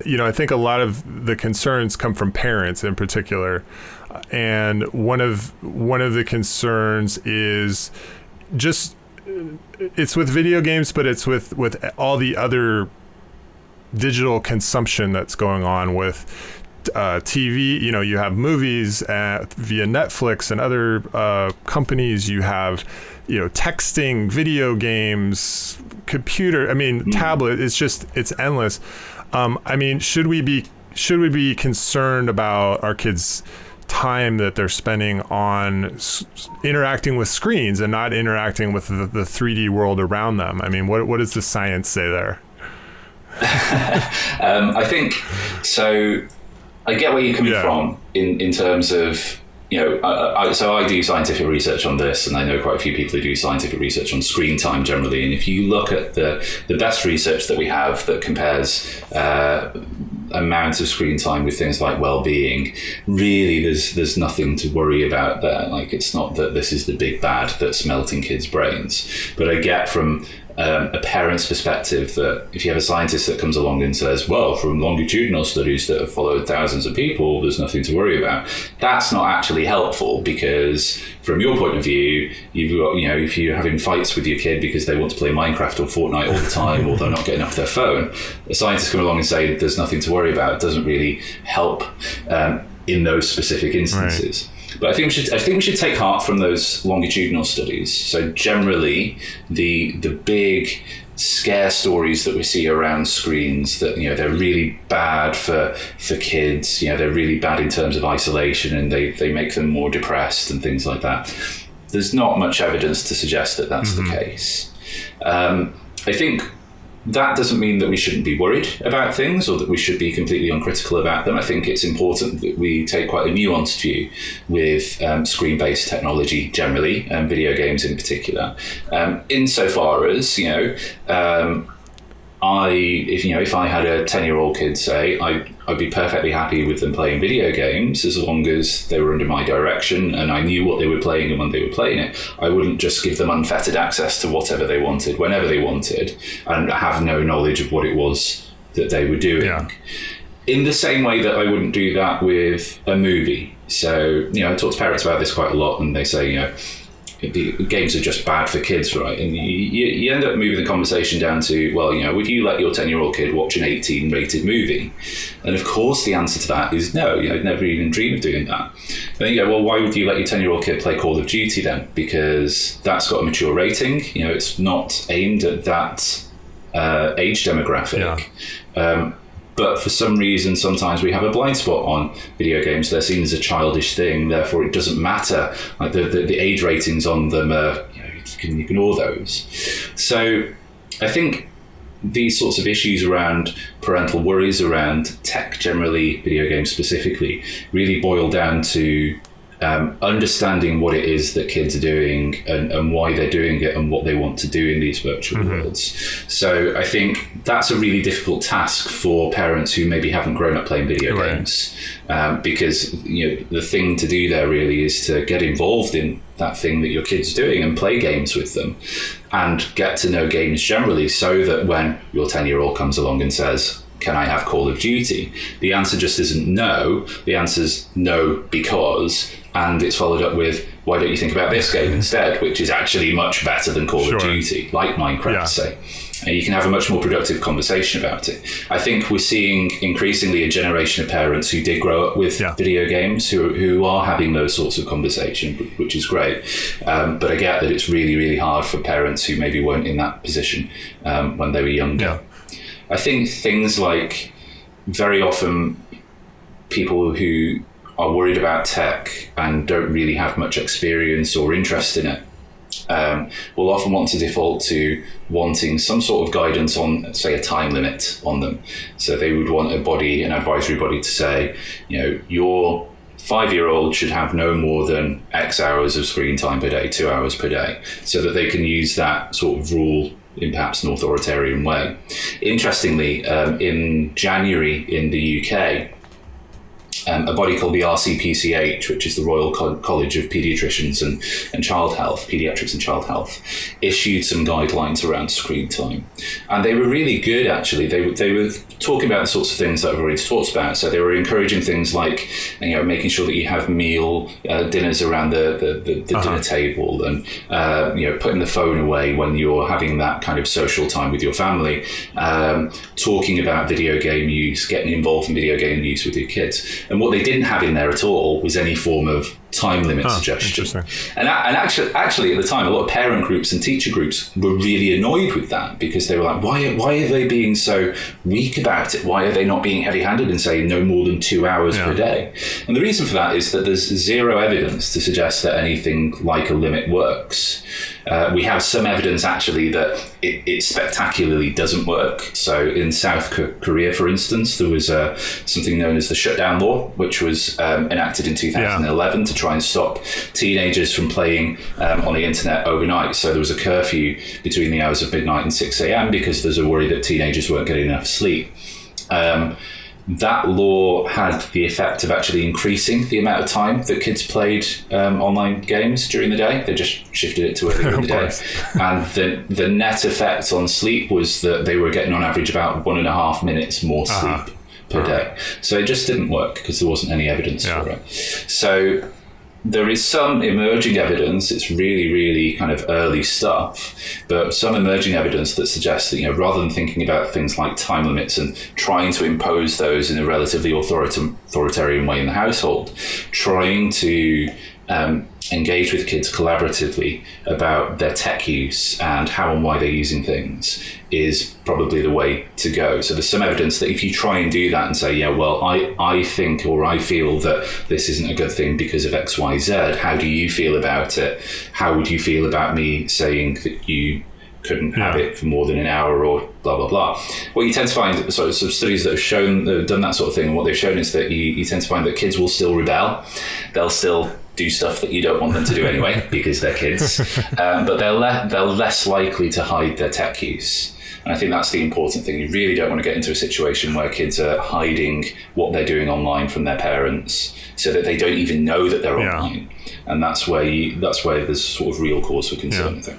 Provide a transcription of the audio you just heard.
I think a lot of the concerns come from parents in particular. And one of the concerns is just, it's with video games, but it's with all the other digital consumption that's going on with TV. You have movies via Netflix and other companies. You have, texting, video games, computer. Tablet. It's endless. Should we be concerned about our kids' time that they're spending on interacting with screens and not interacting with the 3D world around them? What does the science say there? I think so. I get where you're coming from in terms of, I do scientific research on this, and I know quite a few people who do scientific research on screen time generally. And if you look at the best research that we have that compares amount of screen time with things like well-being, really there's nothing to worry about there. Like, it's not that this is the big bad that's melting kids' brains. But I get from a parent's perspective that if you have a scientist that comes along and says, well, from longitudinal studies that have followed thousands of people, there's nothing to worry about, that's not actually helpful, because from your point of view, you've got, if you're having fights with your kid because they want to play Minecraft or Fortnite all the time, or they're not getting off their phone, a scientist come along and say there's nothing to worry about, it doesn't really help in those specific instances. Right. But I think we should take heart from those longitudinal studies. So generally, the big scare stories that we see around screens, that they're really bad for kids, they're really bad in terms of isolation, and they make them more depressed and things like that. There's not much evidence to suggest that that's the case. I think that doesn't mean that we shouldn't be worried about things or that we should be completely uncritical about them. I think it's important that we take quite a nuanced view with screen-based technology generally, and video games in particular. Insofar as, if I had a 10-year-old kid, say, I'd be perfectly happy with them playing video games as long as they were under my direction and I knew what they were playing and when they were playing it. I wouldn't just give them unfettered access to whatever they wanted, whenever they wanted, and have no knowledge of what it was that they were doing. Yeah. In the same way that I wouldn't do that with a movie. So, I talk to parents about this quite a lot, and they say, the games are just bad for kids, right? And you end up moving the conversation down to, well, would you let your 10-year-old kid watch an 18-rated movie? And of course the answer to that is no. I'd never even dream of doing that. Then you go, well, why would you let your 10-year-old kid play Call of Duty then? Because that's got a mature rating. It's not aimed at that age demographic. Yeah. But for some reason, sometimes we have a blind spot on video games. They're seen as a childish thing, therefore it doesn't matter. Like the age ratings on them, you can ignore those. So I think these sorts of issues around parental worries, around tech generally, video games specifically, really boil down to understanding what it is that kids are doing and why they're doing it and what they want to do in these virtual worlds. So I think that's a really difficult task for parents who maybe haven't grown up playing video games, because the thing to do there really is to get involved in that thing that your kid's doing and play games with them and get to know games generally, so that when your 10-year-old comes along and says, can I have Call of Duty? The answer just isn't no. The answer's no because, and it's followed up with, why don't you think about this game instead, which is actually much better than Call of Duty, like Minecraft, say. And you can have a much more productive conversation about it. I think we're seeing increasingly a generation of parents who did grow up with video games who are having those sorts of conversations, which is great. But I get that it's really, really hard for parents who maybe weren't in that position when they were younger. Yeah. I think things like, very often people who are worried about tech and don't really have much experience or interest in it will often want to default to wanting some sort of guidance on, say, a time limit on them. So they would want an advisory body to say, your 5-year-old should have no more than X hours of screen time per day, 2 hours per day, so that they can use that sort of rule in perhaps an authoritarian way. Interestingly, in January in the UK, a body called the RCPCH, which is the Royal College of Pediatricians and Child Health, Pediatrics and Child Health, issued some guidelines around screen time. And they were really good, actually. They were talking about the sorts of things that I've already talked about. So they were encouraging things like, making sure that you have dinners around the dinner table, and, putting the phone away when you're having that kind of social time with your family, talking about video game use, getting involved in video game use with your kids. And what they didn't have in there at all was any form of time limit suggestion. And actually, at the time, a lot of parent groups and teacher groups were really annoyed with that, because they were like, why are they being so weak about it? Why are they not being heavy-handed and saying no more than 2 hours per day? And the reason for that is that there's zero evidence to suggest that anything like a limit works. We have some evidence, actually, that it spectacularly doesn't work. So in South Korea, for instance, there was something known as the shutdown law, which was enacted in 2011 to try and stop teenagers from playing on the internet overnight. So there was a curfew between the hours of midnight and 6 a.m. because there's a worry that teenagers weren't getting enough sleep. That law had the effect of actually increasing the amount of time that kids played online games during the day. They just shifted it to earlier in the day. And the net effect on sleep was that they were getting on average about 1.5 minutes more sleep per day. So it just didn't work because there wasn't any evidence for it. So there is some emerging evidence. It's really, really kind of early stuff, but some emerging evidence that suggests that, rather than thinking about things like time limits and trying to impose those in a relatively authoritarian way in the household, trying to engage with kids collaboratively about their tech use and how and why they're using things is probably the way to go. So there's some evidence that if you try and do that and say, I think or I feel that this isn't a good thing because of X, Y, Z, how do you feel about it? How would you feel about me saying that you couldn't have it for more than an hour or blah, blah, blah? What you tend to find, some studies that have done that sort of thing, and what they've shown is that you tend to find that kids will still rebel. They'll still do stuff that you don't want them to do anyway because they're kids, but they're less likely to hide their tech use. And I think that's the important thing. You really don't want to get into a situation where kids are hiding what they're doing online from their parents so that they don't even know that they're online. And that's where there's sort of real cause for concern, I think.